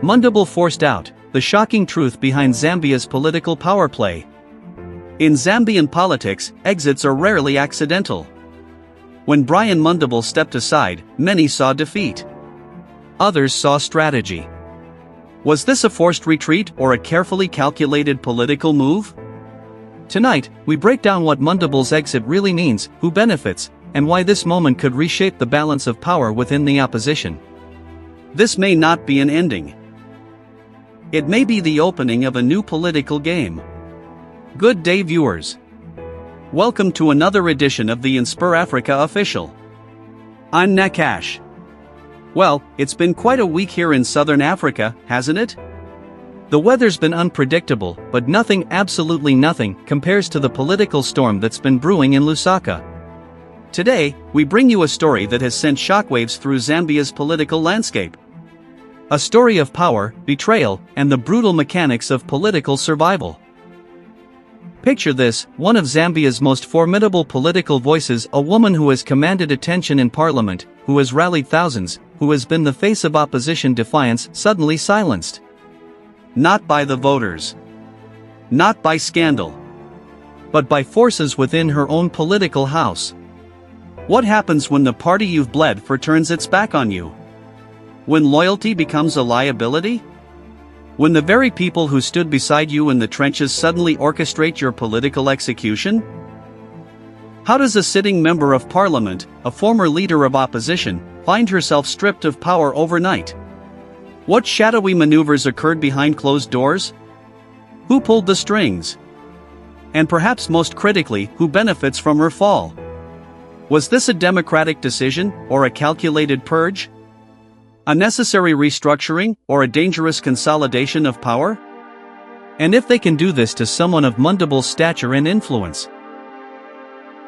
Mundubile forced out, the shocking truth behind Zambia's political power play. In Zambian politics, exits are rarely accidental. When Brian Mundubile stepped aside, many saw defeat. Others saw strategy. Was this a forced retreat or a carefully calculated political move? Tonight, we break down what Mundubile's exit really means, who benefits, and why this moment could reshape the balance of power within the opposition. This may not be an ending. It may be the opening of a new political game. Good day, viewers. Welcome to another edition of the InspirAfrica Official. I'm Nakash. Well, it's been quite a week here in southern Africa, hasn't it? The weather's been unpredictable, but nothing, absolutely nothing, compares to the political storm that's been brewing in Lusaka. Today, we bring you a story that has sent shockwaves through Zambia's political landscape. A story of power, betrayal, and the brutal mechanics of political survival. Picture this, one of Zambia's most formidable political voices, a woman who has commanded attention in parliament, who has rallied thousands, who has been the face of opposition defiance, suddenly silenced. Not by the voters. Not by scandal. But by forces within her own political house. What happens when the party you've bled for turns its back on you? When loyalty becomes a liability? When the very people who stood beside you in the trenches suddenly orchestrate your political execution? How does a sitting member of parliament, a former leader of opposition, find herself stripped of power overnight? What shadowy maneuvers occurred behind closed doors? Who pulled the strings? And perhaps most critically, who benefits from her fall? Was this a democratic decision, or a calculated purge? A necessary restructuring, or a dangerous consolidation of power? And if they can do this to someone of Mundubile's stature and influence,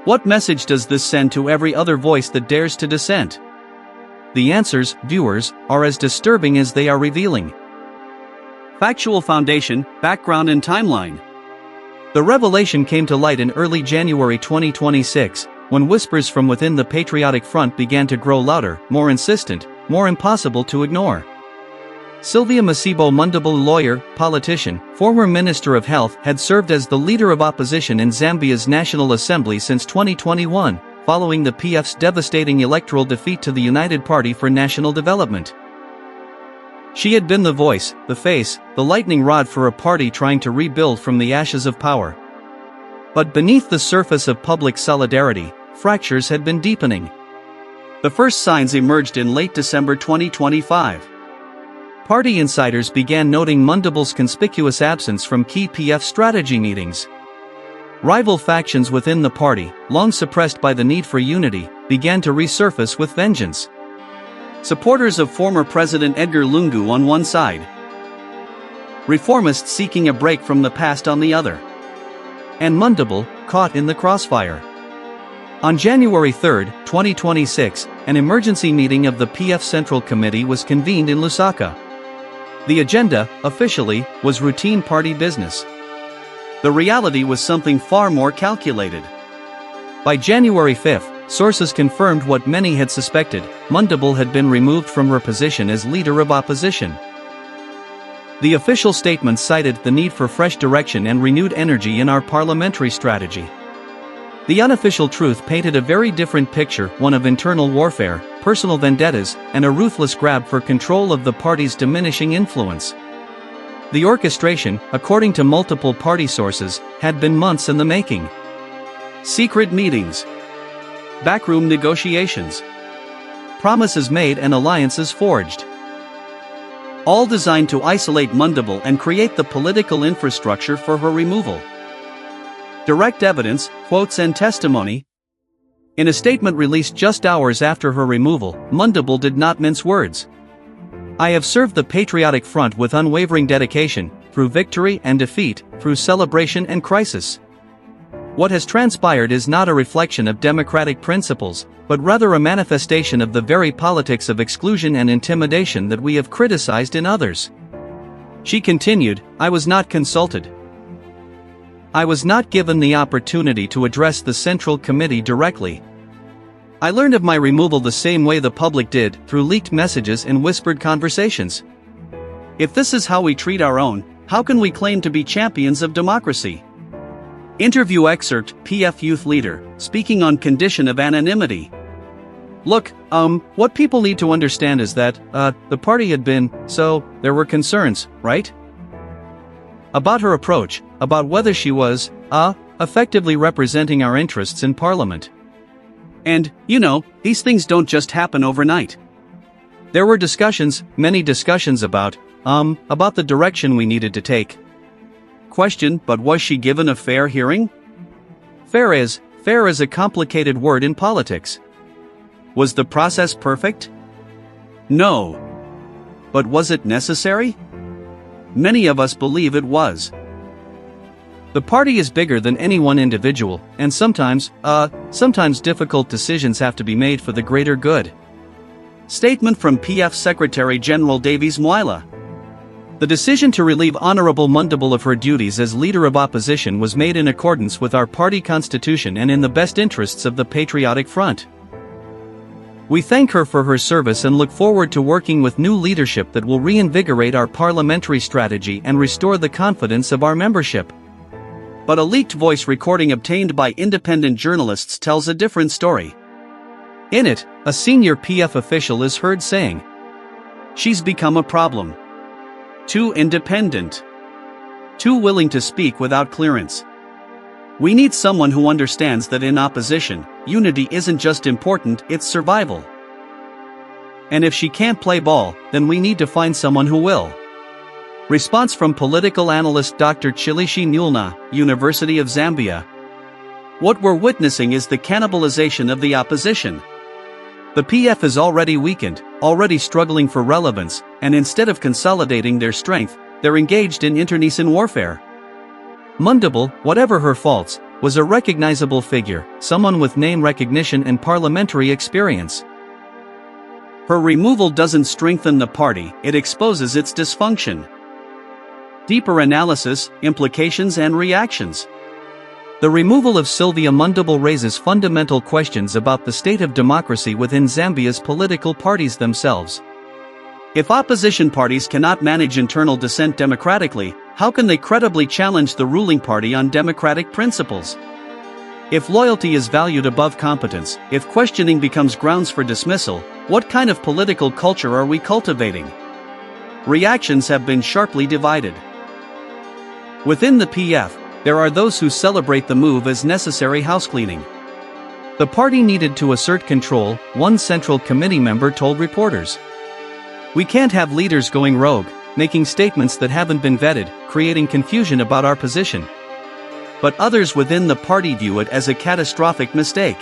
what message does this send to every other voice that dares to dissent? The answers, viewers, are as disturbing as they are revealing. Factual foundation, background and timeline. The revelation came to light in early January 2026, when whispers from within the Patriotic Front began to grow louder, more insistent, more impossible to ignore. Sylvia Masibo Mundubile, lawyer, politician, former Minister of Health, had served as the leader of opposition in Zambia's National Assembly since 2021, following the PF's devastating electoral defeat to the United Party for National Development. She had been the voice, the face, the lightning rod for a party trying to rebuild from the ashes of power. But beneath the surface of public solidarity, fractures had been deepening. The first signs emerged in late December 2025. Party insiders began noting Mundubile's conspicuous absence from key PF strategy meetings. Rival factions within the party, long suppressed by the need for unity, began to resurface with vengeance. Supporters of former President Edgar Lungu on one side. Reformists seeking a break from the past on the other. And Mundubile, caught in the crossfire. On January 3, 2026, an emergency meeting of the PF Central Committee was convened in Lusaka. The agenda, officially, was routine party business. The reality was something far more calculated. By January 5, sources confirmed what many had suspected: Mundubile had been removed from her position as leader of opposition. The official statement cited the need for fresh direction and renewed energy in our parliamentary strategy. The unofficial truth painted a very different picture, one of internal warfare, personal vendettas, and a ruthless grab for control of the party's diminishing influence. The orchestration, according to multiple party sources, had been months in the making. Secret meetings. Backroom negotiations. Promises made and alliances forged. All designed to isolate Mundubile and create the political infrastructure for her removal. Direct evidence, quotes and testimony. In a statement released just hours after her removal, Mundubile did not mince words. I have served the Patriotic Front with unwavering dedication, through victory and defeat, through celebration and crisis. What has transpired is not a reflection of democratic principles, but rather a manifestation of the very politics of exclusion and intimidation that we have criticized in others. She continued, I was not consulted. I was not given the opportunity to address the Central Committee directly. I learned of my removal the same way the public did, through leaked messages and whispered conversations. If this is how we treat our own, how can we claim to be champions of democracy? Interview excerpt, PF youth leader, speaking on condition of anonymity. Look, what people need to understand is that, the party had been, so, there were concerns, right? About her approach, about whether she was, effectively representing our interests in Parliament. And, these things don't just happen overnight. There were discussions, many discussions about the direction we needed to take. Question, but was she given a fair hearing? Fair is a complicated word in politics. Was the process perfect? No. But was it necessary? Many of us believe it was. The party is bigger than any one individual, and sometimes difficult decisions have to be made for the greater good. Statement from PF Secretary General Davies Mwila. The decision to relieve Honorable Mundubile of her duties as Leader of Opposition was made in accordance with our party constitution and in the best interests of the Patriotic Front. We thank her for her service and look forward to working with new leadership that will reinvigorate our parliamentary strategy and restore the confidence of our membership. But a leaked voice recording obtained by independent journalists tells a different story. In it, a senior PF official is heard saying, "She's become a problem. Too independent. Too willing to speak without clearance. We need someone who understands that in opposition, unity isn't just important, it's survival. And if she can't play ball, then we need to find someone who will." Response from political analyst Dr. Chilishi Nyulna, University of Zambia. What we're witnessing is the cannibalization of the opposition. The PF is already weakened, already struggling for relevance, and instead of consolidating their strength, they're engaged in internecine warfare. Mundubile, whatever her faults, was a recognizable figure, someone with name recognition and parliamentary experience. Her removal doesn't strengthen the party, it exposes its dysfunction. Deeper analysis, implications and reactions. The removal of Sylvia Mundubile raises fundamental questions about the state of democracy within Zambia's political parties themselves. If opposition parties cannot manage internal dissent democratically, how can they credibly challenge the ruling party on democratic principles? If loyalty is valued above competence, if questioning becomes grounds for dismissal, what kind of political culture are we cultivating? Reactions have been sharply divided. Within the PF, there are those who celebrate the move as necessary housecleaning. The party needed to assert control, one Central Committee member told reporters. We can't have leaders going rogue, making statements that haven't been vetted, creating confusion about our position. But others within the party view it as a catastrophic mistake.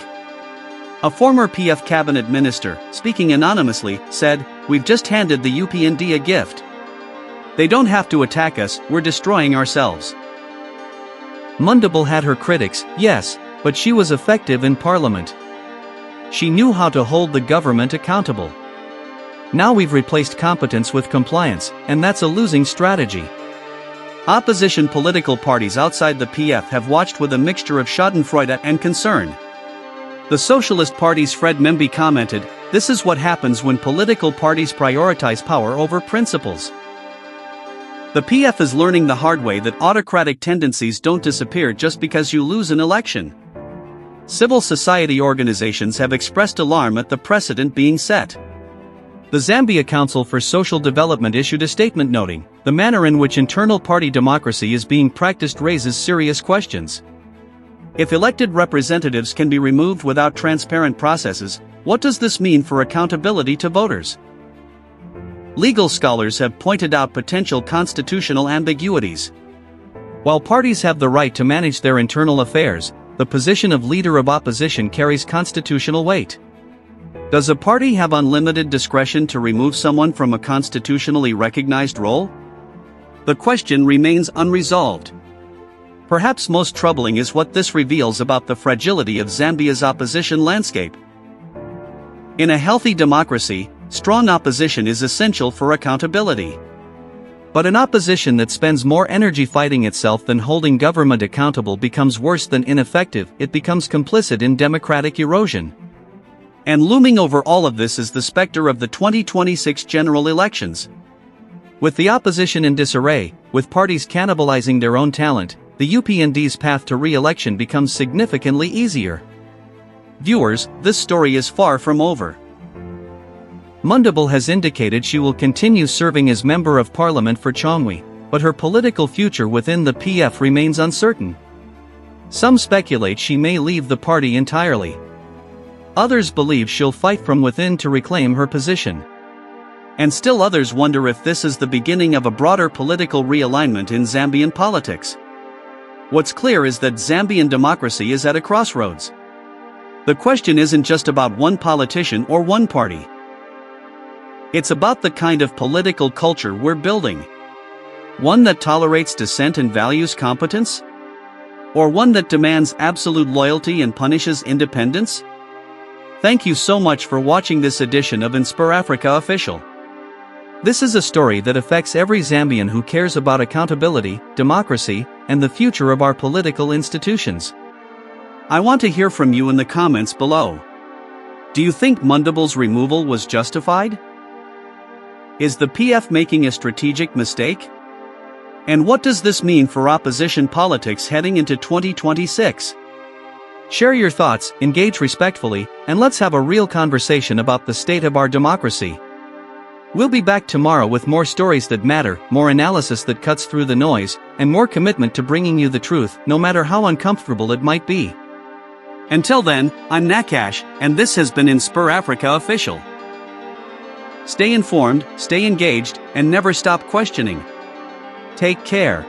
A former PF cabinet minister, speaking anonymously, said, "We've just handed the UPND a gift. They don't have to attack us, we're destroying ourselves." Mundubile had her critics, yes, but she was effective in Parliament. She knew how to hold the government accountable. Now we've replaced competence with compliance, and that's a losing strategy. Opposition political parties outside the PF have watched with a mixture of schadenfreude and concern. The Socialist Party's Fred Memby commented, "This is what happens when political parties prioritize power over principles." The PF is learning the hard way that autocratic tendencies don't disappear just because you lose an election. Civil society organizations have expressed alarm at the precedent being set. The Zambia Council for Social Development issued a statement noting, "The manner in which internal party democracy is being practiced raises serious questions." If elected representatives can be removed without transparent processes, what does this mean for accountability to voters? Legal scholars have pointed out potential constitutional ambiguities. While parties have the right to manage their internal affairs, the position of Leader of Opposition carries constitutional weight. Does a party have unlimited discretion to remove someone from a constitutionally recognized role? The question remains unresolved. Perhaps most troubling is what this reveals about the fragility of Zambia's opposition landscape. In a healthy democracy, strong opposition is essential for accountability. But an opposition that spends more energy fighting itself than holding government accountable becomes worse than ineffective, it becomes complicit in democratic erosion. And looming over all of this is the specter of the 2026 general elections. With the opposition in disarray, with parties cannibalizing their own talent, the UPND's path to re-election becomes significantly easier. Viewers, this story is far from over. Mundubile has indicated she will continue serving as Member of Parliament for Chongwe, but her political future within the PF remains uncertain. Some speculate she may leave the party entirely. Others believe she'll fight from within to reclaim her position. And still others wonder if this is the beginning of a broader political realignment in Zambian politics. What's clear is that Zambian democracy is at a crossroads. The question isn't just about one politician or one party. It's about the kind of political culture we're building. One that tolerates dissent and values competence? Or one that demands absolute loyalty and punishes independence? Thank you so much for watching this edition of InspirAfrica Official. This is a story that affects every Zambian who cares about accountability, democracy, and the future of our political institutions. I want to hear from you in the comments below. Do you think Mundubile's removal was justified? Is the PF making a strategic mistake? And what does this mean for opposition politics heading into 2026? Share your thoughts, engage respectfully, and let's have a real conversation about the state of our democracy. We'll be back tomorrow with more stories that matter, more analysis that cuts through the noise, and more commitment to bringing you the truth, no matter how uncomfortable it might be. Until then, I'm Nakash, and this has been InspirAfrica Official. Stay informed, stay engaged, and never stop questioning. Take care.